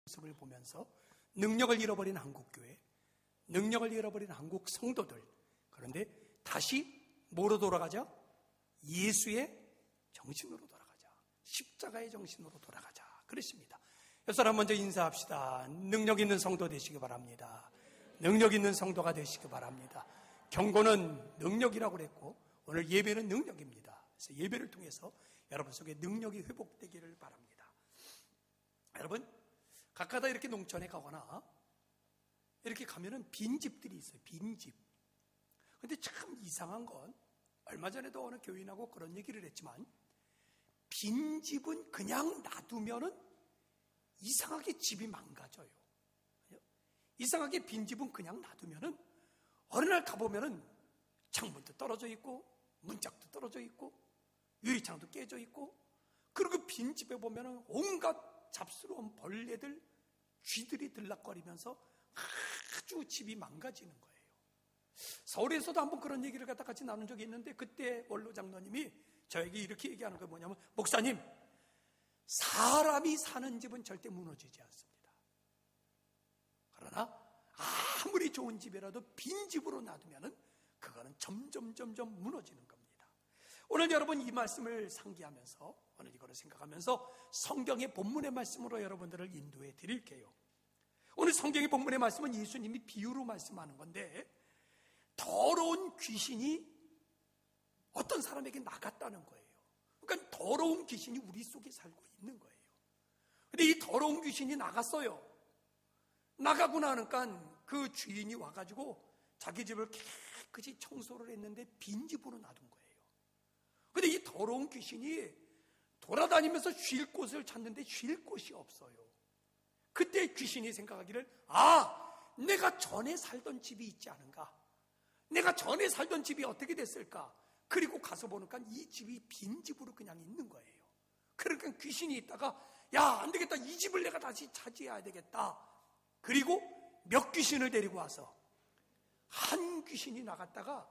모습을 보면서 능력을 잃어버린 한국교회, 능력을 잃어버린 한국 성도들, 그런데 다시 뭐로 돌아가자? 예수의 정신으로 돌아가자. 십자가의 정신으로 돌아가자. 그랬습니다. 옆 사람 먼저 인사합시다. 능력 있는 성도 되시기 바랍니다. 능력 있는 성도가 되시기 바랍니다. 경고는 능력이라고 그랬고 오늘 예배는 능력입니다. 그래서 예배를 통해서 여러분 속에 능력이 회복되기를 바랍니다. 여러분 가까다 이렇게 농촌에 가거나 이렇게 가면은 빈집들이 있어요. 빈집. 근데 참 이상한 건 얼마 전에도 어느 교인하고 그런 얘기를 했지만 빈집은 그냥 놔두면은 이상하게 집이 망가져요. 이상하게 빈집은 그냥 놔두면은 어느 날 가보면은 창문도 떨어져 있고 문짝도 떨어져 있고 유리창도 깨져 있고 그리고 빈집에 보면은 온갖 잡스러운 벌레들 쥐들이 들락거리면서 아주 집이 망가지는 거예요. 서울에서도 한번 그런 얘기를 갖다 같이 나눈 적이 있는데 그때 원로 장로님이 저에게 이렇게 얘기하는 게 뭐냐면 목사님 사람이 사는 집은 절대 무너지지 않습니다. 그러나 아무리 좋은 집이라도 빈 집으로 놔두면은 그거는 점점 무너지는 겁니다. 오늘 여러분 이 말씀을 상기하면서 오늘 이거를 생각하면서 성경의 본문의 말씀으로 여러분들을 인도해 드릴게요. 오늘 성경의 본문의 말씀은 예수님이 비유로 말씀하는 건데 더러운 귀신이 어떤 사람에게 나갔다는 거예요. 그러니까 더러운 귀신이 우리 속에 살고 있는 거예요. 근데 이 더러운 귀신이 나갔어요. 나가고 나니까 그 주인이 와가지고 자기 집을 깨끗이 청소를 했는데 빈집으로 놔둔 거예요. 근데 이 더러운 귀신이 돌아다니면서 쉴 곳을 찾는데 쉴 곳이 없어요. 그때 귀신이 생각하기를 내가 전에 살던 집이 있지 않은가? 내가 전에 살던 집이 어떻게 됐을까? 그리고 가서 보니까 이 집이 빈집으로 그냥 있는 거예요. 그러니까 귀신이 있다가 안 되겠다. 이 집을 내가 다시 차지해야 되겠다. 그리고 몇 귀신을 데리고 와서 한 귀신이 나갔다가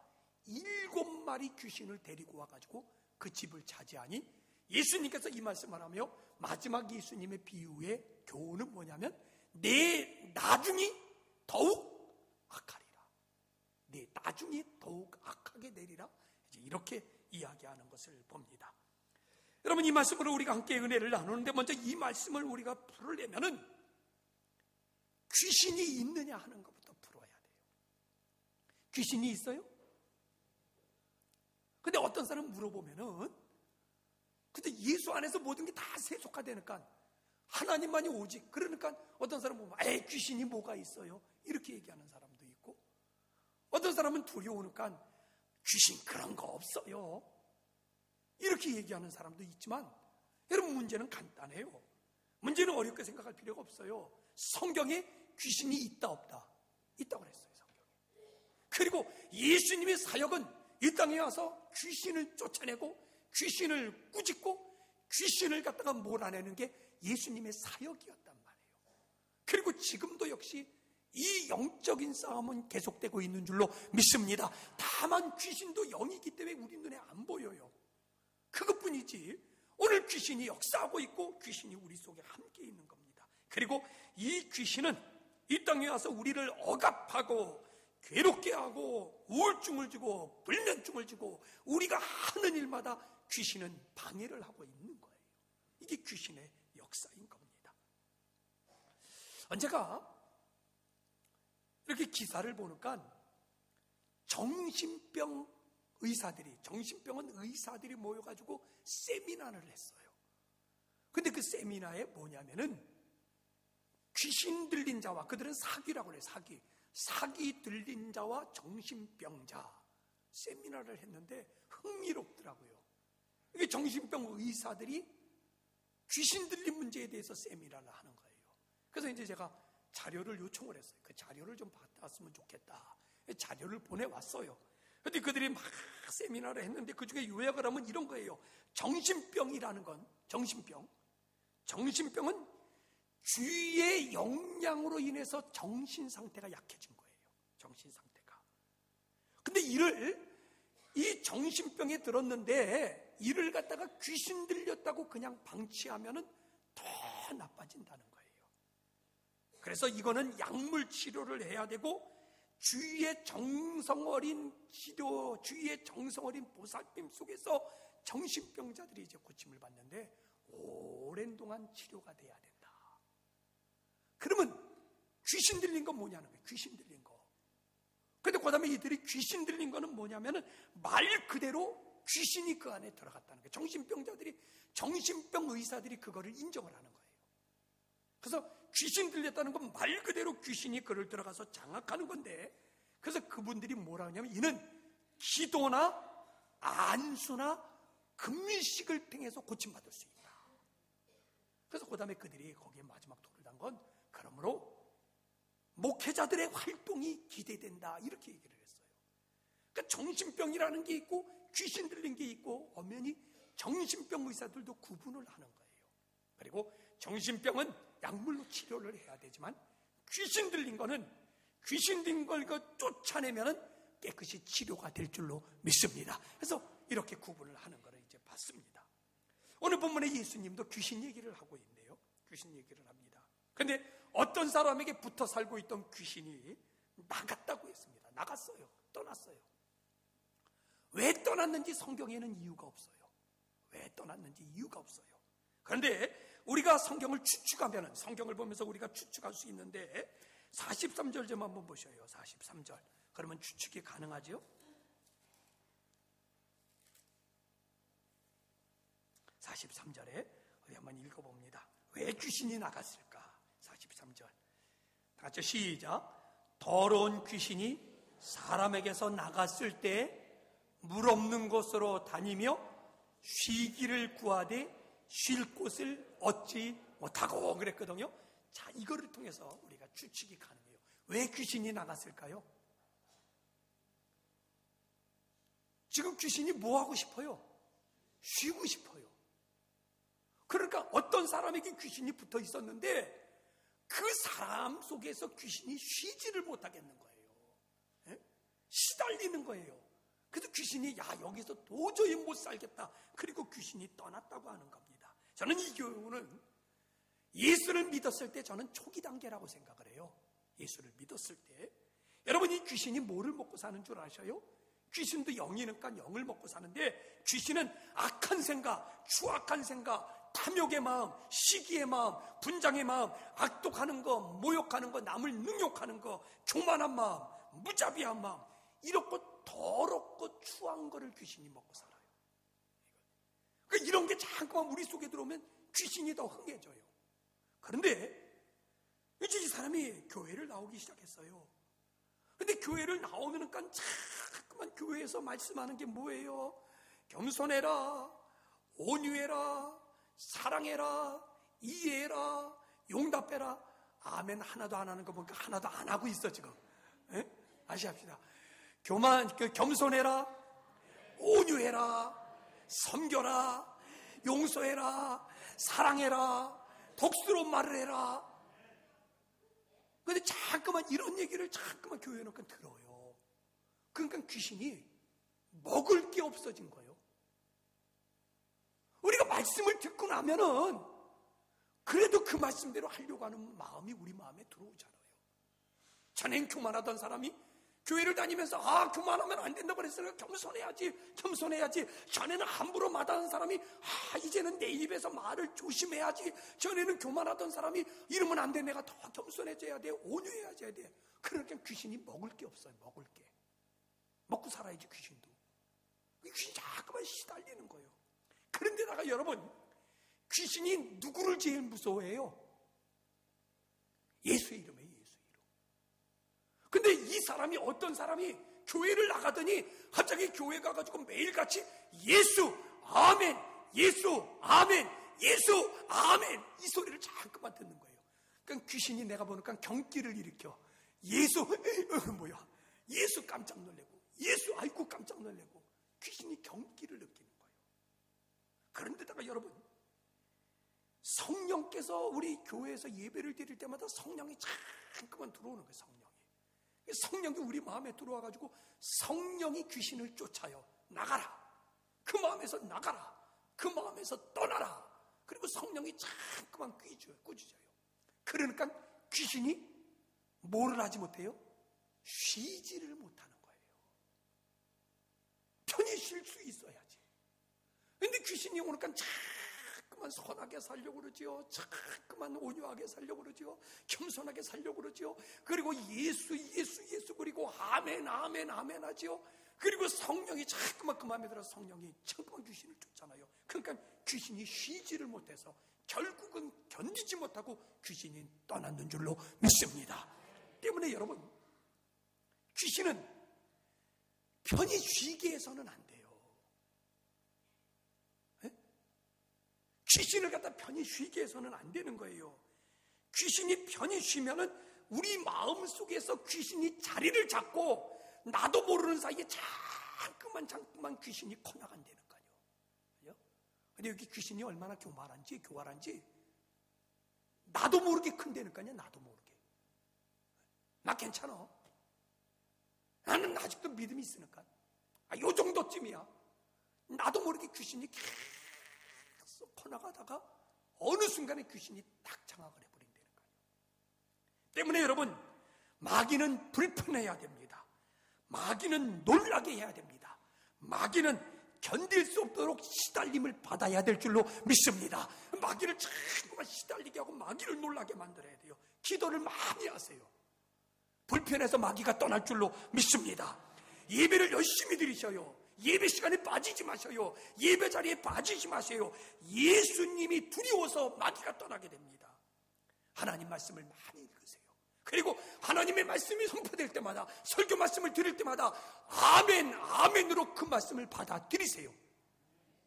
7마리 귀신을 데리고 와가지고 그 집을 차지하니 예수님께서 이 말씀을 하며 마지막 예수님의 비유의 교훈은 뭐냐면 내 나중이 더욱 악하리라. 내 나중이 더욱 악하게 되리라. 이렇게 이야기하는 것을 봅니다. 여러분 이 말씀으로 우리가 함께 은혜를 나누는데 먼저 이 말씀을 우리가 풀으려면은 귀신이 있느냐 하는 것부터 풀어야 돼요. 귀신이 있어요? 근데 어떤 사람 물어보면은 근데 예수 안에서 모든 게 다 세속화되니까 하나님만이 오직 그러니까 어떤 사람은 보면 귀신이 뭐가 있어요? 이렇게 얘기하는 사람도 있고 어떤 사람은 두려우니까 귀신 그런 거 없어요. 이렇게 얘기하는 사람도 있지만 여러분 문제는 간단해요. 문제는 어렵게 생각할 필요가 없어요. 성경에 귀신이 있다 없다? 있다고 그랬어요. 성경에. 그리고 예수님의 사역은 이 땅에 와서 귀신을 쫓아내고 귀신을 꾸짖고 귀신을 갖다가 몰아내는 게 예수님의 사역이었단 말이에요. 그리고 지금도 역시 이 영적인 싸움은 계속되고 있는 줄로 믿습니다. 다만 귀신도 영이기 때문에 우리 눈에 안 보여요. 그것뿐이지 오늘 귀신이 역사하고 있고 귀신이 우리 속에 함께 있는 겁니다. 그리고 이 귀신은 이 땅에 와서 우리를 억압하고 괴롭게 하고 우울증을 주고 불면증을 주고 우리가 하는 일마다 귀신은 방해를 하고 있는 거예요. 이게 귀신의 역사인 겁니다. 언제가 이렇게 기사를 보니까 정신병은 의사들이 모여가지고 세미나를 했어요. 근데 그 세미나에 뭐냐면은 귀신 들린 자와 그들은 사귀라고 해요. 사귀 들린 자와 정신병자 세미나를 했는데 흥미롭더라고요. 이게 정신병 의사들이 귀신 들린 문제에 대해서 세미나를 하는 거예요. 그래서 이제 제가 자료를 요청을 했어요. 그 자료를 좀 받았으면 좋겠다. 자료를 보내왔어요. 그런데 그들이 막 세미나를 했는데 그중에 요약을 하면 이런 거예요. 정신병이라는 건 정신병은 주위의 영향으로 인해서 정신 상태가 약해진 거예요. 정신 상태가. 근데 이 정신병에 들었는데 이를 갖다가 귀신 들렸다고 그냥 방치하면은 더 나빠진다는 거예요. 그래서 이거는 약물 치료를 해야 되고 주위의 정성 어린 치료, 주위의 정성 어린 보살핌 속에서 정신병자들이 이제 고침을 받는데 오랜 동안 치료가 돼야 된다. 그러면 귀신 들린 건 뭐냐는 거예요. 귀신 들린 거. 근데 그 다음에 이들이 귀신 들린 거는 뭐냐면은 말 그대로 귀신이 그 안에 들어갔다는 거예요. 정신병자들이, 정신병 의사들이 그거를 인정을 하는 거예요. 그래서 귀신 들렸다는 건 말 그대로 귀신이 그를 들어가서 장악하는 건데, 그래서 그분들이 뭐라 하냐면 이는 기도나 안수나 금일식을 통해서 고침받을 수 있다. 그래서 그 다음에 그들이 거기에 마지막 돌을 단 건, 그러므로 목회자들의 활동이 기대된다, 이렇게 얘기를 했어요. 그러니까 정신병이라는 게 있고 귀신 들린 게 있고, 엄연히 정신병 의사들도 구분을 하는 거예요. 그리고 정신병은 약물로 치료를 해야 되지만 귀신 들린 거는 귀신 들린 걸 쫓아내면은 깨끗이 치료가 될 줄로 믿습니다. 그래서 이렇게 구분을 하는 거를 이제 봤습니다. 오늘 본문에 예수님도 귀신 얘기를 하고 있네요. 귀신 얘기를 합니다. 근데 어떤 사람에게 붙어 살고 있던 귀신이 나갔다고 했습니다. 나갔어요. 떠났어요. 왜 떠났는지 성경에는 이유가 없어요. 왜 떠났는지 이유가 없어요. 그런데 우리가 성경을 추측하면, 성경을 보면서 우리가 추측할 수 있는데 43절 좀 한번 보셔요. 43절. 그러면 추측이 가능하죠? 43절에 우리 한번 읽어봅니다. 왜 귀신이 나갔을까? 43절. 다 같이 시작. 더러운 귀신이 사람에게서 나갔을 때 물 없는 곳으로 다니며 쉬기를 구하되 쉴 곳을 얻지 못하고 그랬거든요. 자, 이거를 통해서 우리가 추측이 가능해요. 왜 귀신이 나갔을까요? 지금 귀신이 뭐 하고 싶어요? 쉬고 싶어요. 그러니까 어떤 사람에게 귀신이 붙어 있었는데 그 사람 속에서 귀신이 쉬지를 못하겠는 거예요. 예? 시달리는 거예요. 그래서 귀신이 여기서 도저히 못 살겠다. 그리고 귀신이 떠났다고 하는 겁니다. 저는 이 경우는 예수를 믿었을 때 저는 초기 단계라고 생각을 해요. 예수를 믿었을 때. 여러분, 이 귀신이 뭐를 먹고 사는 줄 아셔요? 귀신도 영이니까 영을 먹고 사는데, 귀신은 악한 생각, 추악한 생각, 탐욕의 마음, 시기의 마음, 분장의 마음, 악독하는 거, 모욕하는 거, 남을 능욕하는 거, 교만한 마음, 무자비한 마음, 이렇고 더럽고 추한 거를 귀신이 먹고 살아요. 그러니까 이런 게 자꾸만 우리 속에 들어오면 귀신이 더 흥해져요. 그런데 이제 이 사람이 교회를 나오기 시작했어요. 근데 교회를 나오면 자꾸만 교회에서 말씀하는 게 뭐예요? 겸손해라, 온유해라, 사랑해라, 이해해라, 용답해라. 아멘 하나도 안 하는 거 보니까 하나도 안 하고 있어 지금. 에? 다시 합시다. 겸손해라, 온유해라, 섬겨라, 용서해라, 사랑해라, 복스러운 말을 해라. 근데 자꾸만 이런 얘기를 자꾸만 교회에 놓고 들어요. 그러니까 귀신이 먹을 게 없어진 거예요. 우리가 말씀을 듣고 나면은 그래도 그 말씀대로 하려고 하는 마음이 우리 마음에 들어오잖아요. 전엔 교만하던 사람이 교회를 다니면서 교만하면 안 된다고 그랬어요. 겸손해야지, 겸손해야지. 전에는 함부로 말하는 사람이 이제는 내 입에서 말을 조심해야지. 전에는 교만하던 사람이 이러면 안 돼. 내가 더 겸손해져야 돼. 온유해져야 돼. 그러니까 귀신이 먹을 게 없어요. 먹을 게. 먹고 살아야지 귀신도. 귀신이 자꾸만 시달리는 거예요. 그런데다가 여러분, 귀신이 누구를 제일 무서워해요? 예수의 이름에. 근데 이 사람이, 어떤 사람이 교회를 나가더니 갑자기 교회 가가지고 매일같이 예수, 아멘, 예수, 아멘, 예수, 아멘, 이 소리를 자꾸만 듣는 거예요. 그러니까 귀신이 내가 보니까 경기를 일으켜. 예수, 뭐야, 예수 깜짝 놀래고, 예수, 아이고 깜짝 놀래고, 귀신이 경기를 느끼는 거예요. 그런데다가 여러분, 성령께서 우리 교회에서 예배를 드릴 때마다 성령이 자꾸만 들어오는 거예요. 성령이 우리 마음에 들어와가지고 성령이 귀신을 쫓아요. 나가라. 그 마음에서 나가라. 그 마음에서 떠나라. 그리고 성령이 자꾸만 꾸짖어요. 그러니까 귀신이 뭐를 하지 못해요? 쉬지를 못하는 거예요. 편히 쉴 수 있어야지. 근데 귀신이 오니까 자꾸만 선하게 살려고 그러지요. 자꾸만 온유하게 살려고 그러지요. 겸손하게 살려고 그러지요. 그리고 예수 그리고 아멘 하지요. 그리고 성령이 자꾸만 그 마음에 들어서 성령이 자꾸만 귀신을 쫓잖아요. 그러니까 귀신이 쉬지를 못해서 결국은 견디지 못하고 귀신이 떠났는 줄로 믿습니다. 때문에 여러분, 귀신은 편히 쉬게 해서는 안 돼요. 네? 귀신을 갖다 편히 쉬게 해서는 안 되는 거예요. 귀신이 편히 쉬면은 우리 마음 속에서 귀신이 자리를 잡고 나도 모르는 사이에 자꾸만 귀신이 커나간다는 거예요. 근데 여기 귀신이 얼마나 교활한지 나도 모르게 큰다니까요. 나도 모르게. 나 괜찮아. 나는 아직도 믿음이 있으니까. 요 정도쯤이야. 나도 모르게 귀신이 계속 커나가다가 어느 순간에 귀신이 딱 장악을 해버린다는 거예요. 때문에 여러분, 마귀는 불편해야 됩니다. 마귀는 놀라게 해야 됩니다. 마귀는 견딜 수 없도록 시달림을 받아야 될 줄로 믿습니다. 마귀를 자꾸만 시달리게 하고 마귀를 놀라게 만들어야 돼요. 기도를 많이 하세요. 불편해서 마귀가 떠날 줄로 믿습니다. 예배를 열심히 드리셔요. 예배 시간에 빠지지 마셔요. 예배 자리에 빠지지 마세요. 예수님이 두려워서 마귀가 떠나게 됩니다. 하나님 말씀을 많이 읽으세요. 그리고 하나님의 말씀이 선포될 때마다, 설교 말씀을 드릴 때마다 아멘으로 그 말씀을 받아들이세요.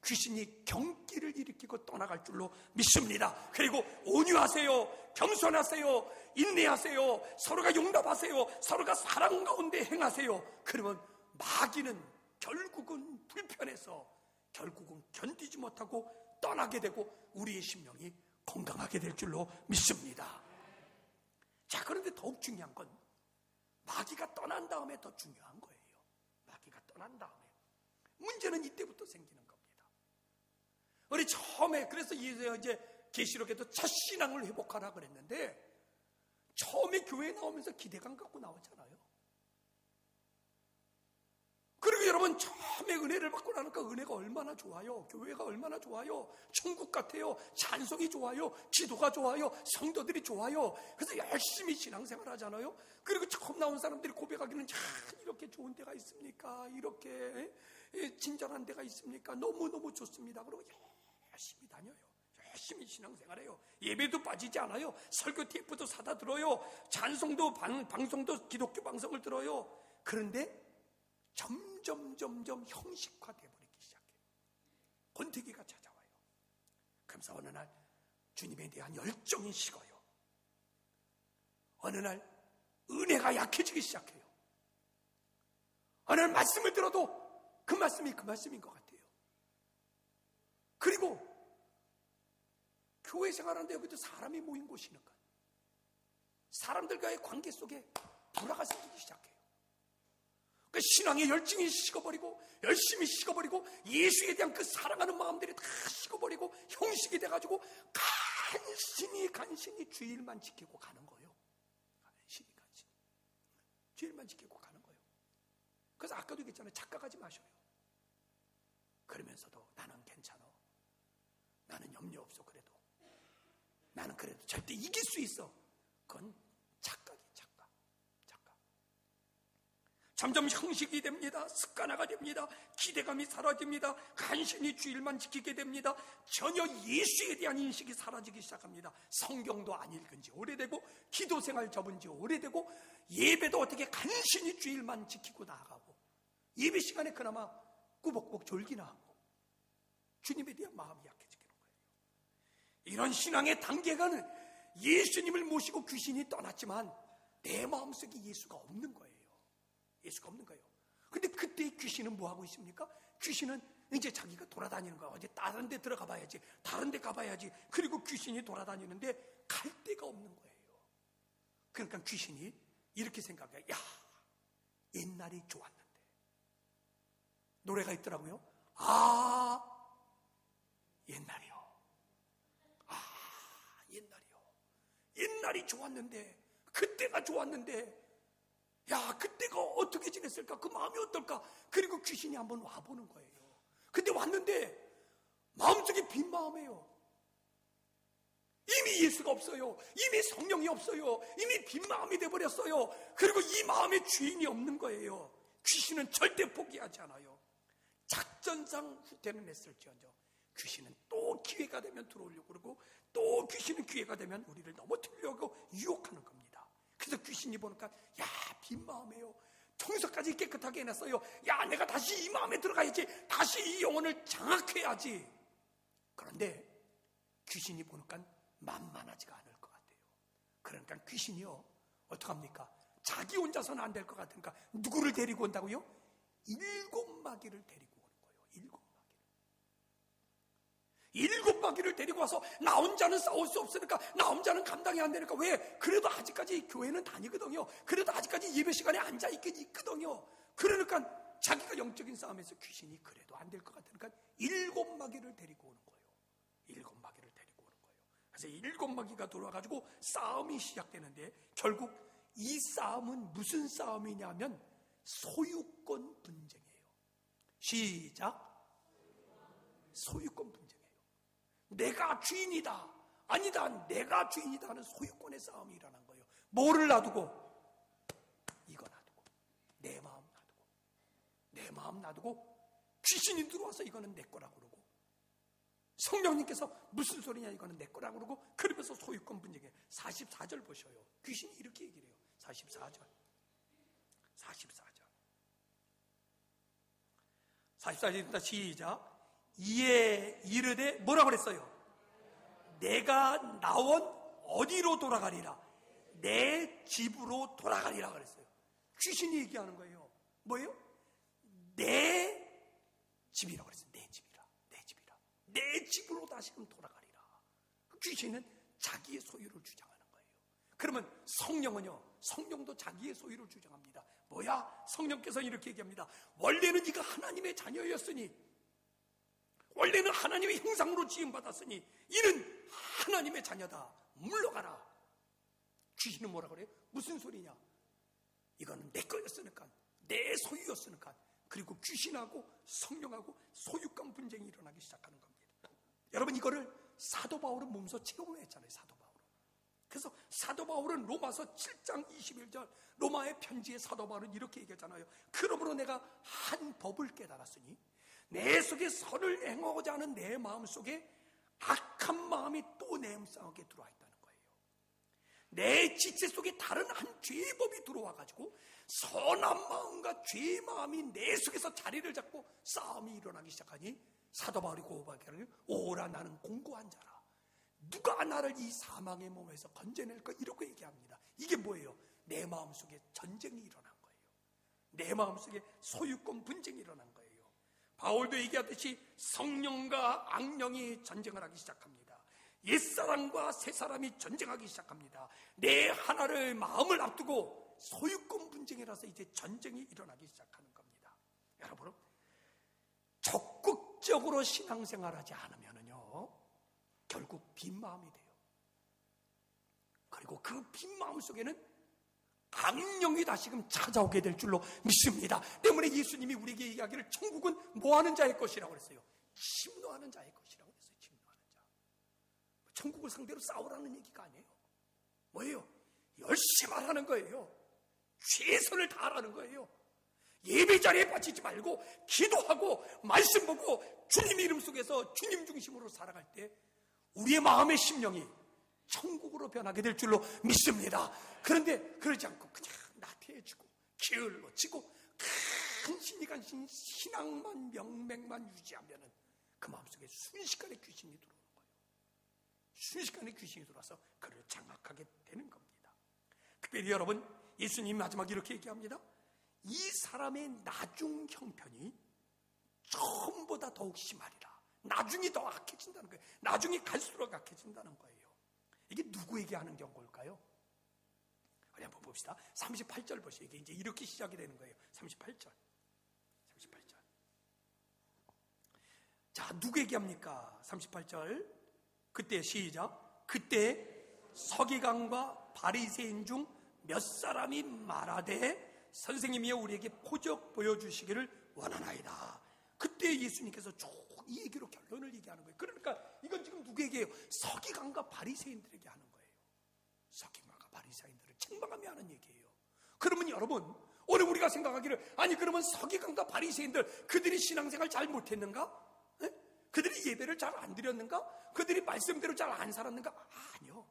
귀신이 경기를 일으키고 떠나갈 줄로 믿습니다. 그리고 온유하세요. 겸손하세요. 인내하세요. 서로가 용납하세요. 서로가 사랑 가운데 행하세요. 그러면 마귀는 결국은 불편해서 결국은 견디지 못하고 떠나게 되고 우리의 심령이 건강하게 될 줄로 믿습니다. 자, 그런데 더욱 중요한 건 마귀가 떠난 다음에 더 중요한 거예요. 마귀가 떠난 다음에. 문제는 이때부터 생기는 겁니다. 우리 처음에, 그래서 이제 계시록에도 첫 신앙을 회복하라 그랬는데, 처음에 교회 나오면서 기대감 갖고 나왔잖아요. 그리고 여러분, 처음에 은혜를 받고 나니까 은혜가 얼마나 좋아요. 교회가 얼마나 좋아요. 천국 같아요. 찬송이 좋아요. 기도가 좋아요. 성도들이 좋아요. 그래서 열심히 신앙생활 하잖아요. 그리고 처음 나온 사람들이 고백하기는 이렇게 좋은 데가 있습니까? 이렇게 친절한 데가 있습니까? 너무너무 좋습니다. 그리고 열심히 다녀요. 열심히 신앙생활해요. 예배도 빠지지 않아요. 설교 테이프도 사다 들어요. 찬송도 방송도 기독교 방송을 들어요. 그런데 점점 형식화되어 버리기 시작해요. 권태기가 찾아와요. 그러면서 어느 날 주님에 대한 열정이 식어요. 어느 날 은혜가 약해지기 시작해요. 어느 날 말씀을 들어도 그 말씀인 것 같아요. 그리고 교회 생활하는데 여기도 사람이 모인 곳이니까 사람들과의 관계 속에 불화가 생기기 시작해요. 그 신앙의 열정이 식어버리고 열심히 식어버리고 예수에 대한 그 사랑하는 마음들이 다 식어버리고 형식이 돼가지고 간신히 주일만 지키고 가는 거예요. 간신히 주일만 지키고 가는 거예요. 그래서 아까도 얘기했잖아요. 착각하지 마셔요. 그러면서도 나는 괜찮아. 나는 염려 없어. 그래도 나는 그래도 절대 이길 수 있어. 그건 착각. 점점 형식이 됩니다. 습관화가 됩니다. 기대감이 사라집니다. 간신히 주일만 지키게 됩니다. 전혀 예수에 대한 인식이 사라지기 시작합니다. 성경도 안 읽은 지 오래되고 기도 생활 접은 지 오래되고 예배도 어떻게 간신히 주일만 지키고 나아가고 예배 시간에 그나마 꾸벅꾸벅 졸기나 하고 주님에 대한 마음이 약해지게 되는 거예요. 이런 신앙의 단계가는 예수님을 모시고 귀신이 떠났지만 내 마음속에 예수가 없는 거예요. 예수가 없는 거예요. 근데 그때 귀신은 뭐 하고 있습니까? 귀신은 이제 자기가 돌아다니는 거야. 어디 다른 데 들어가 봐야지. 다른 데 가봐야지. 그리고 귀신이 돌아다니는데 갈 데가 없는 거예요. 그러니까 귀신이 이렇게 생각해요. 야, 옛날이 좋았는데. 노래가 있더라고요. 옛날이요. 옛날이요. 옛날이 좋았는데, 그때가 좋았는데, 야, 그때가 어떻게 지냈을까? 그 마음이 어떨까? 그리고 귀신이 한번 와보는 거예요. 근데 왔는데 마음속에 빈 마음이에요. 이미 예수가 없어요. 이미 성령이 없어요. 이미 빈 마음이 돼버렸어요. 그리고 이 마음의 주인이 없는 거예요. 귀신은 절대 포기하지 않아요. 작전상 후퇴는 했을지언정 귀신은 또 기회가 되면 들어오려고 그러고, 또 귀신은 기회가 되면 우리를 넘어뜨리려고 유혹하는 겁니다. 그래서 귀신이 보니까, 야, 빈 마음이에요. 청소까지 깨끗하게 해놨어요. 야, 내가 다시 이 마음에 들어가야지. 다시 이 영혼을 장악해야지. 그런데 귀신이 보니까 만만하지가 않을 것 같아요. 그러니까 귀신이요, 어떡합니까? 자기 혼자서는 안 될 것 같으니까 누구를 데리고 온다고요? 7 마귀를 데리고 오는 거예요. 7 마귀를 데리고 와서 나 혼자는 싸울 수 없으니까, 나 혼자는 감당이 안 되니까, 왜? 그래도 아직까지 교회는 다니거든요. 그래도 아직까지 예배 시간에 앉아있긴 있거든요. 그러니까 자기가 영적인 싸움에서 귀신이 그래도 안 될 것 같으니까 7 마귀를 데리고 오는 거예요. 7 마귀를 데리고 오는 거예요. 그래서 7 마귀가 들어와가지고 싸움이 시작되는데, 결국 이 싸움은 무슨 싸움이냐면 소유권 분쟁이에요. 시작. 소유권 분쟁이에요. 내가 주인이다, 아니다, 내가 주인이다 하는 소유권의 싸움이 일어난 거예요. 뭐를 놔두고? 이거 놔두고, 내 마음 놔두고, 내 마음 놔두고 귀신이 들어와서 이거는 내 거라고 그러고, 성령님께서 무슨 소리냐, 이거는 내 거라고 그러고, 그러면서 소유권 분쟁이에요. 44절 보셔요. 귀신이 이렇게 얘기를 해요. 44절 44절입니다. 시작. 이에 이르되 뭐라고 그랬어요? 내가 나온 어디로 돌아가리라? 내 집으로 돌아가리라 그랬어요. 귀신이 얘기하는 거예요. 뭐예요? 내 집이라고 그랬어요. 내 집이라. 내 집으로 다시금 돌아가리라. 귀신은 자기의 소유를 주장하는 거예요. 그러면 성령은요, 성령도 자기의 소유를 주장합니다. 뭐야? 성령께서 이렇게 얘기합니다. 원래는 네가 하나님의 자녀였으니, 원래는 하나님의 형상으로 지음받았으니 이는 하나님의 자녀다. 물러가라. 귀신은 뭐라 그래요? 무슨 소리냐? 이거는 내 거였으니까, 내 소유였으니까. 그리고 귀신하고 성령하고 소유권 분쟁이 일어나기 시작하는 겁니다. 여러분, 이거를 사도 바울은 몸소 체험했잖아요. 사도 바울은. 그래서 사도 바울은 로마서 7장 21절 로마의 편지에 사도 바울은 이렇게 얘기하잖아요. 그러므로 내가 한 법을 깨달았으니 내 속에 선을 행하고자 하는 내 마음 속에 악한 마음이 또 내 속에 들어와 있다는 거예요. 내 지체 속에 다른 한 죄의 법이 들어와 가지고 선한 마음과 죄의 마음이 내 속에서 자리를 잡고 싸움이 일어나기 시작하니 사도 바울이 고백하기를, 오라 나는 공고한 자라. 누가 나를 이 사망의 몸에서 건져낼까? 이렇게 얘기합니다. 이게 뭐예요? 내 마음 속에 전쟁이 일어난 거예요. 내 마음 속에 소유권 분쟁이 일어난 거예요. 바울도 얘기하듯이 성령과 악령이 전쟁을 하기 시작합니다. 옛사람과 새사람이 전쟁하기 시작합니다. 내 하나를 마음을 앞두고 소유권 분쟁이라서 이제 전쟁이 일어나기 시작하는 겁니다. 여러분, 적극적으로 신앙생활하지 않으면요, 결국 빈 마음이 돼요. 그리고 그 빈 마음 속에는 악령이 다시금 찾아오게 될 줄로 믿습니다. 때문에 예수님이 우리에게 이야기를 천국은 뭐하는 자의 것이라고 그랬어요? 침노하는 자의 것이라고 그랬어요. 침노하는 자. 천국을 상대로 싸우라는 얘기가 아니에요. 뭐예요? 열심히 하라는 거예요. 최선을 다하라는 거예요. 예배 자리에 빠지지 말고 기도하고 말씀 보고 주님 이름 속에서 주님 중심으로 살아갈 때 우리의 마음의 심령이 천국으로 변하게 될 줄로 믿습니다. 그런데 그러지 않고 그냥 나태해지고 게을러지고 간신히 신앙만 명맥만 유지하면 그 마음속에 순식간에 귀신이 들어오는 거예요. 순식간에 귀신이 들어와서 그를 장악하게 되는 겁니다. 특별히 여러분, 예수님 마지막에 이렇게 얘기합니다. 이 사람의 나중 형편이 처음보다 더욱 심하리라. 나중이 더 악해진다는 거예요. 나중이 갈수록 악해진다는 거예요. 이게 누구에게 하는 경고일까요? 우리 한번 봅시다. 38절 보세요. 이게 이제 이렇게 시작이 되는 거예요. 38절. 자, 누구에게 합니까? 38절. 그때 시작. 그때 서기관과 바리새인 중 몇 사람이 말하되 선생님이여 우리에게 표적 보여주시기를 원하나이다. 그때 예수님께서 쭉 이 얘기로 결론을 얘기하는 거예요. 그러니까 이건 지금 누구에게요? 서기관과 바리새인들에게 하는 거예요. 서기관과 바리새인들을 책망하며 하는 얘기예요. 그러면 여러분, 오늘 우리가 생각하기를, 아니 그러면 서기관과 바리새인들 그들이 신앙생활 잘 못했는가? 에? 그들이 예배를 잘 안 드렸는가? 그들이 말씀대로 잘 안 살았는가? 아니요.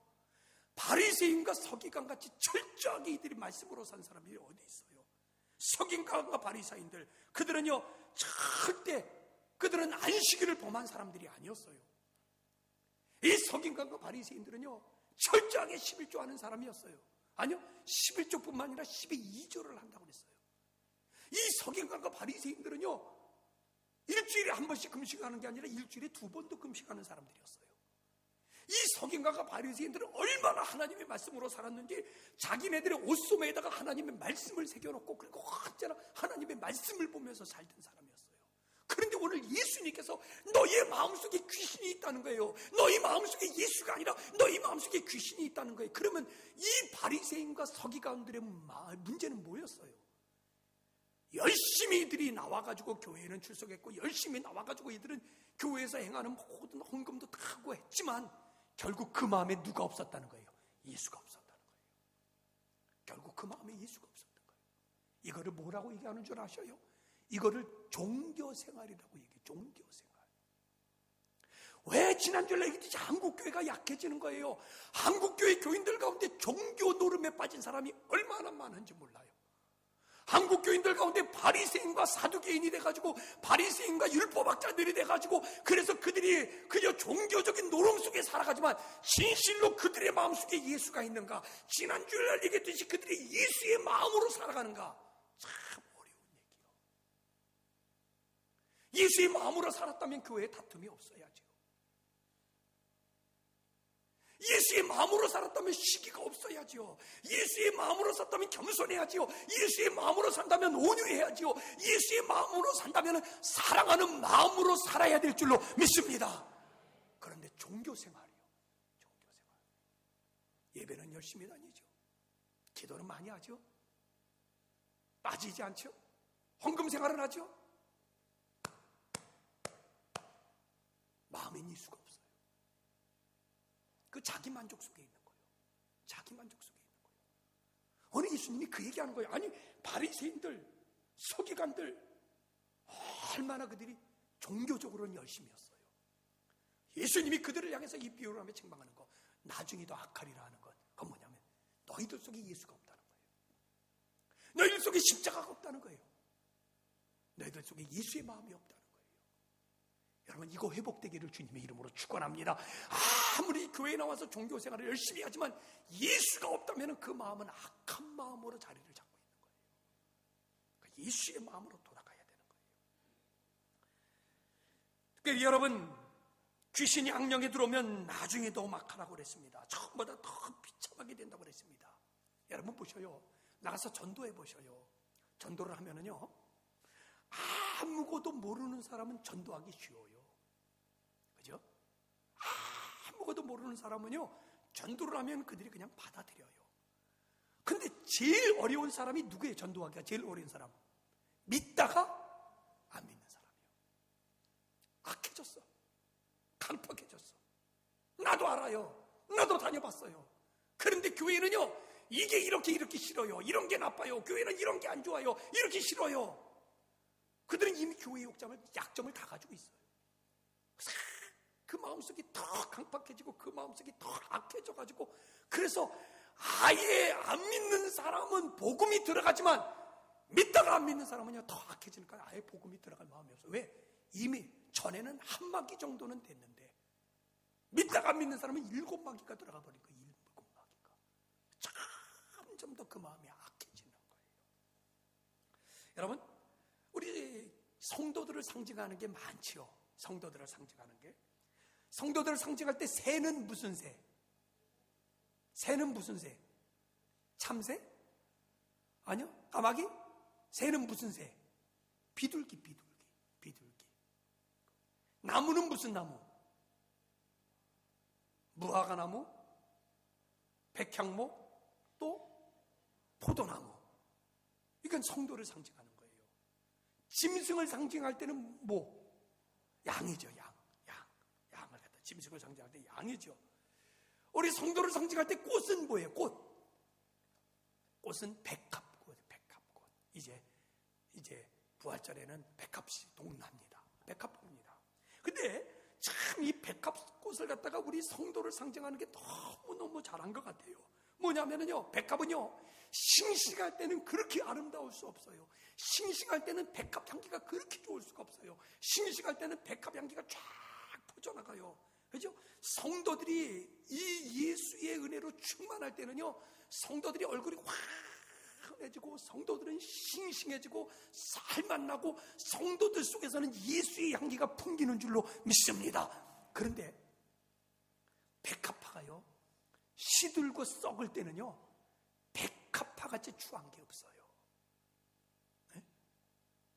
바리새인과 서기관 같이 철저하게 이들이 말씀으로 산 사람이 어디 있어요? 서기관과 바리새인들, 그들은요 절대 그들은 안식일을 범한 사람들이 아니었어요. 이 서기관과 바리새인들은요 철저하게 11조 하는 사람이었어요. 아니요, 11조뿐만 아니라 12조를 한다고 그랬어요. 이 서기관과 바리새인들은요 일주일에 한 번씩 금식하는 게 아니라 일주일에 2번도 금식하는 사람들이었어요. 이 서기관과 바리새인들은 얼마나 하나님의 말씀으로 살았는지 자기네들의 옷소매에다가 하나님의 말씀을 새겨놓고 그리고 언제나 하나님의 말씀을 보면서 살던 사람이었어요. 그런데 오늘 예수님께서 너희의 마음속에 귀신이 있다는 거예요. 너희 마음속에 예수가 아니라 너희 마음속에 귀신이 있다는 거예요. 그러면 이 바리새인과 서기관들의 문제는 뭐였어요? 열심히 이들이 나와가지고 교회에는 출석했고 열심히 나와가지고 이들은 교회에서 행하는 모든 헌금도 다 하고 했지만 결국 그 마음에 누가 없었다는 거예요? 예수가 없었다는 거예요. 결국 그 마음에 예수가 없었던 거예요. 이거를 뭐라고 얘기하는 줄 아셔요? 이거를 종교생활이라고 얘기해요. 종교생활. 왜 지난주에 얘기했듯이 한국교회가 약해지는 거예요? 한국교회 교인들 가운데 종교 노름에 빠진 사람이 얼마나 많은지 몰라요. 한국교인들 가운데 바리새인과 사두개인이 돼가지고 바리새인과 율법학자들이 돼가지고 그래서 그들이 그저 종교적인 노름 속에 살아가지만 진실로 그들의 마음속에 예수가 있는가? 지난주에 얘기했듯이 그들이 예수의 마음으로 살아가는가? 참 어려운 얘기요. 예수의 마음으로 살았다면 교회에 다툼이 없어야죠. 예수의 마음으로 살았다면 시기가 없어야지요. 예수의 마음으로 살았다면 겸손해야지요. 예수의 마음으로 산다면 온유해야지요. 예수의 마음으로 산다면 사랑하는 마음으로 살아야 될 줄로 믿습니다. 그런데 종교생활이요. 종교생활. 예배는 열심히 다니죠. 기도는 많이 하죠. 빠지지 않죠. 헌금 생활은 하죠. 마음엔 예수가 없어요. 그 자기 만족 속에 있는 거예요. 자기 만족 속에 있는 거예요. 오늘 예수님이 그 얘기하는 거예요. 아니 바리새인들, 서기관들 얼마나 그들이 종교적으로는 열심이었어요. 예수님이 그들을 향해서 이 비유를 하며 책망하는 거, 나중에도 악하리라 하는 것, 그건 뭐냐면 너희들 속에 예수가 없다는 거예요. 너희들 속에 십자가가 없다는 거예요. 너희들 속에 예수의 마음이 없다는 거예요. 여러분 이거 회복되기를 주님의 이름으로 축원합니다. 아무리 교회에 나와서 종교생활을 열심히 하지만 예수가 없다면 그 마음은 악한 마음으로 자리를 잡고 있는 거예요. 그러니까 예수의 마음으로 돌아가야 되는 거예요. 특별히 여러분 귀신이 악령에 들어오면 나중에 더 막하라고 그랬습니다. 처음보다 더 비참하게 된다고 그랬습니다. 여러분 보셔요. 나가서 전도해 보셔요. 전도를 하면은요 아무것도 모르는 사람은 전도하기 쉬워요. 그죠? 아무것도 모르는 사람은요 전도를 하면 그들이 그냥 받아들여요. 근데 제일 어려운 사람이 누구예요? 전도하기가 제일 어려운 사람. 믿다가 안 믿는 사람이에요. 악해졌어. 강팍해졌어. 나도 알아요. 나도 다녀봤어요. 그런데 교회는요 이게 이렇게 싫어요. 이런 게 나빠요. 교회는 이런 게 안 좋아요. 이렇게 싫어요. 그들은 이미 교회의 약점을 다 가지고 있어요. 그 마음속이 더 강팍해지고 그 마음속이 더 악해져가지고 그래서 아예 안 믿는 사람은 복음이 들어가지만 믿다가 안 믿는 사람은요 더 악해지니까 아예 복음이 들어갈 마음이 없어요. 왜? 이미 전에는 한 마기 정도는 됐는데 믿다가 안 믿는 사람은 7마기가 들어가 버린 거예요. 7마기가. 점점 더 그 마음이 악해지는 거예요. 여러분 우리 성도들을 상징하는 게 많지요. 성도들을 상징하는 게. 성도들을 상징할 때 새는 무슨 새? 새는 무슨 새? 참새? 아니요. 까마귀? 새는 무슨 새? 비둘기. 나무는 무슨 나무? 무화과 나무? 백향목, 또 포도나무. 이건 성도를 상징하는 거예요. 짐승을 상징할 때는 뭐? 양이죠. 양을 갖다 짐승을 상징할 때 양이죠. 우리 성도를 상징할 때 꽃은 뭐예요? 꽃은 백합꽃. 이제 부활절에는 백합이 동납니다. 백합꽃입니다. 근데 참 이 백합꽃을 갖다가 우리 성도를 상징하는 게 너무너무 잘한 것 같아요. 뭐냐면요, 백합은요, 싱싱할 때는 그렇게 아름다울 수 없어요. 싱싱할 때는 백합 향기가 그렇게 좋을 수가 없어요. 싱싱할 때는 백합 향기가 쫙 퍼져나가요. 그죠? 성도들이 이 예수의 은혜로 충만할 때는요, 성도들이 얼굴이 환해지고, 성도들은 싱싱해지고, 살만 나고, 성도들 속에서는 예수의 향기가 풍기는 줄로 믿습니다. 그런데 백합화가요, 시들고 썩을 때는요, 백합화같이 추한 게 없어요. 네?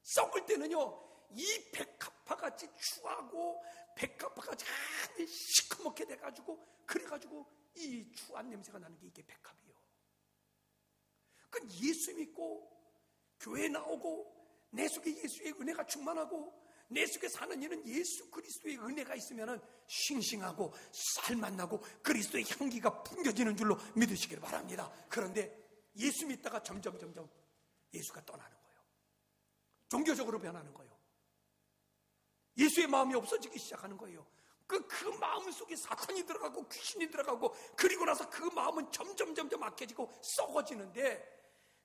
썩을 때는요, 이 백합화같이 추하고 백합화같이 시커멓게 돼가지고, 그래가지고 이 추한 냄새가 나는 게 이게 백합이에요. 그 예수 믿고 교회 나오고 내 속에 예수의 은혜가 충만하고 내 속에 사는 이는 예수 그리스도의 은혜가 있으면 싱싱하고 살맛나고 그리스도의 향기가 풍겨지는 줄로 믿으시길 바랍니다. 그런데 예수 믿다가 점점 예수가 떠나는 거예요. 종교적으로 변하는 거예요. 예수의 마음이 없어지기 시작하는 거예요. 그 마음 속에 사탄이 들어가고 귀신이 들어가고, 그리고 나서 그 마음은 점점 악해지고 썩어지는데,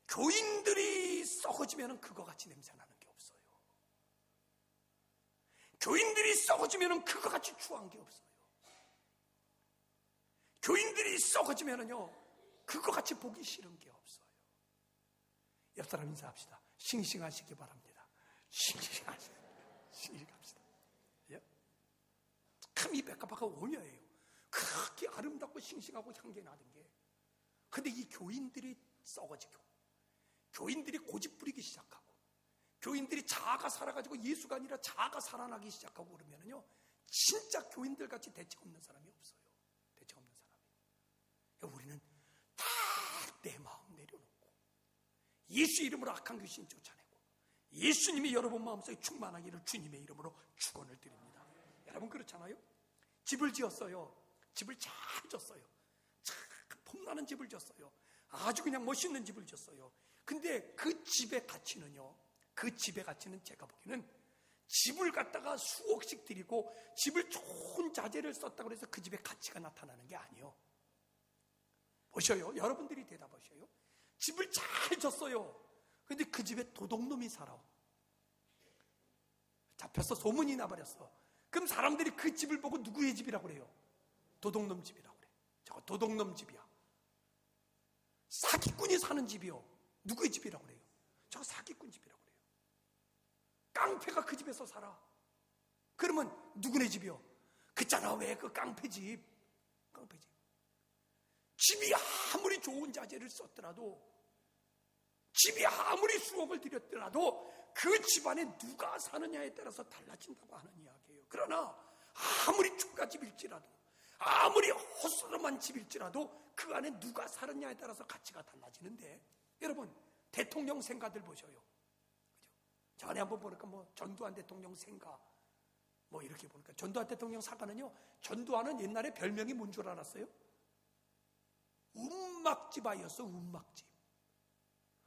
교인들이 썩어지면 그거 같이 냄새 나는 게 없어요. 교인들이 썩어지면 그거 같이 추한 게 없어요. 교인들이 썩어지면요, 그거 같이 보기 싫은 게 없어요. 옆 사람 인사합시다. 싱싱하시기 바랍니다. 싱싱합시다. 예? 참 이 백합화가 오녀예요. 그렇게 아름답고 싱싱하고 향기 나는 게. 근데 이 교인들이 썩어지고, 교인들이 고집 부리기 시작하고, 교인들이 자아가 살아가지고 예수가 아니라 자아가 살아나기 시작하고 그러면요, 진짜 교인들 같이 대책 없는 사람이 없어요. 대책 없는 사람이. 그러니까 우리는 다 내 마음 내려놓고 예수 이름으로 악한 귀신 쫓아내고 예수님이 여러분 마음속에 충만하기를 주님의 이름으로 축원을 드립니다. 여러분 그렇잖아요? 집을 지었어요. 집을 잘 졌어요. 참 폼나는 집을 졌어요. 아주 그냥 멋있는 집을 졌어요. 근데 그 집의 가치는요, 그 집의 가치는 제가 보기에는 집을 갖다가 수억씩 드리고 집을 좋은 자재를 썼다고 해서 그 집의 가치가 나타나는 게 아니에요. 보셔요. 여러분들이 대답하셔요. 집을 잘 졌어요. 근데 그 집에 도둑놈이 살아. 잡혀서 소문이 나버렸어. 그럼 사람들이 그 집을 보고 누구의 집이라고 그래요? 도둑놈 집이라고 그래. 저거 도둑놈 집이야. 사기꾼이 사는 집이요. 누구의 집이라고 그래요? 저거 사기꾼 집이라고 그래요. 깡패가 그 집에서 살아. 그러면 누구네 집이요? 그잖아. 왜 그 깡패집. 집이 아무리 좋은 자재를 썼더라도, 집이 아무리 수억을 들였더라도 그 집안에 누가 사느냐에 따라서 달라진다고 하는 이야기예요. 그러나 아무리 초가집일지라도, 아무리 헛스름한 집일지라도 그 안에 누가 사느냐에 따라서 가치가 달라지는데, 여러분 대통령 생가들 보셔요. 그죠? 전에 한번 보니까 뭐 전두환 대통령 생가 뭐 이렇게 보니까 전두환 대통령 사가는요, 전두환은 옛날에 별명이 뭔 줄 알았어요? 운막집아이였어. 운막집.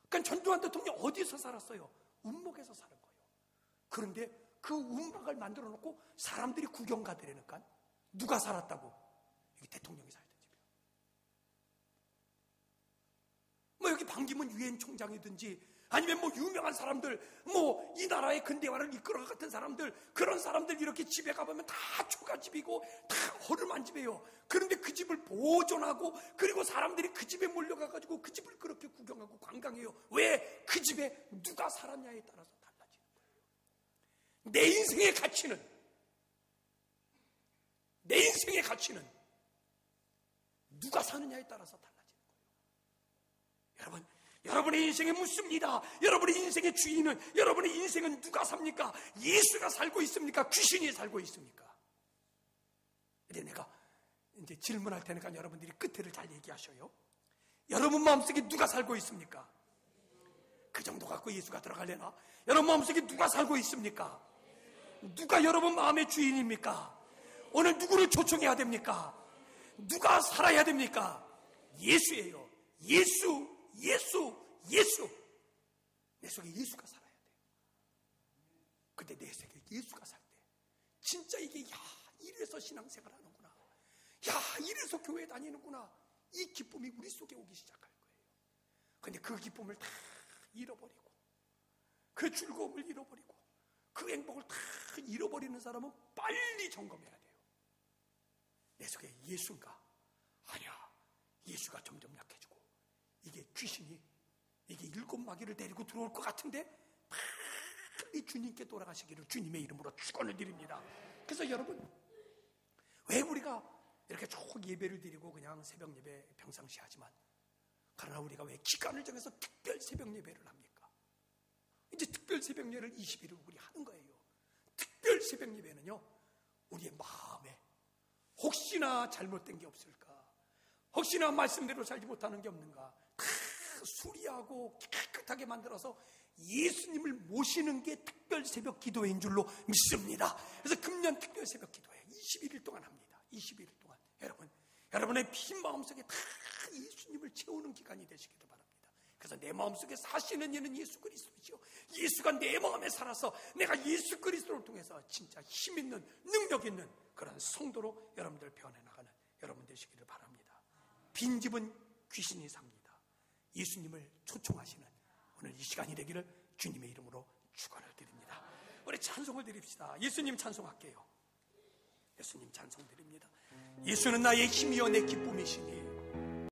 그러니까 전두환 대통령 어디서 살았어요? 운목에서 사는 거예요. 그런데 그 운막을 만들어 놓고 사람들이 구경 가더라니까 누가 살았다고? 여기 대통령이 살던 집이에요. 뭐 여기 반기문 유엔 총장이든지 아니면 뭐 유명한 사람들, 뭐 이 나라의 근대화를 이끌어 같은 사람들, 그런 사람들 이렇게 집에 가보면 다 초가집이고 다 허름한 집이에요. 그런데 그 집을 보존하고, 그리고 사람들이 그 집에 몰려가가지고 그 집을 그렇게 구경하고 관광해요. 왜? 그 집에 누가 살았냐에 따라서 달라지는 거예요. 내 인생의 가치는 누가 사느냐에 따라서 달라지는 거예요. 여러분의 인생에 묻습니다. 여러분의 인생의 주인은, 여러분의 인생은 누가 삽니까? 예수가 살고 있습니까? 귀신이 살고 있습니까? 근데 내가 이제 질문할 테니까 여러분들이 끝을 잘 얘기하셔요. 여러분 마음속에 누가 살고 있습니까? 그 정도 갖고 예수가 들어가려나? 여러분 마음속에 누가 살고 있습니까? 누가 여러분 마음의 주인입니까? 오늘 누구를 초청해야 됩니까? 누가 살아야 됩니까? 예수예요. 예수. 내 속에 예수가 살아야 돼요. 근데 내 속에 예수가 살 때 진짜 이게 이래서 신앙생활 하는구나. 이래서 교회 다니는구나. 이 기쁨이 우리 속에 오기 시작할 거예요. 근데 그 기쁨을 다 잃어버리고 그 즐거움을 잃어버리고 그 행복을 다 잃어버리는 사람은 빨리 점검해야 돼요. 내 속에 예수인가? 아니야. 예수가 점점 약해지고 이게 귀신이 이게 일곱 마귀를 데리고 들어올 것 같은데 빨리 주님께 돌아가시기를 주님의 이름으로 축원을 드립니다. 그래서 여러분, 왜 우리가 이렇게 쭉 예배를 드리고 그냥 새벽 예배 평상시 하지만, 그러나 우리가 왜 기간을 정해서 특별 새벽 예배를 합니까? 이제 특별 새벽 예배를 20일을 우리 하는 거예요. 특별 새벽 예배는요, 우리의 마음에 혹시나 잘못된 게 없을까, 혹시나 말씀대로 살지 못하는 게 없는가, 다 수리하고 깨끗하게 만들어서 예수님을 모시는 게 특별 새벽 기도회인 줄로 믿습니다. 그래서 금년 특별 새벽 기도회 21일 동안 합니다. 21일 동안 여러분의 빈 마음속에 다 예수님을 채우는 기간이 되시기를 바랍니다. 그래서 내 마음속에 사시는 이는 예수 그리스도이죠. 예수가 내 마음에 살아서 내가 예수 그리스도를 통해서 진짜 힘 있는, 능력 있는 그런 성도로 여러분들 변해나가는 여러분 되시기를 바랍니다. 빈집은 귀신이 삽니다. 예수님을 초청하시는 오늘 이 시간이 되기를 주님의 이름으로 축원을 드립니다. 우리 찬송을 드립시다. 예수님 찬송할게요. 예수님 찬송 드립니다. 예수는 나의 힘이여 내 기쁨이시니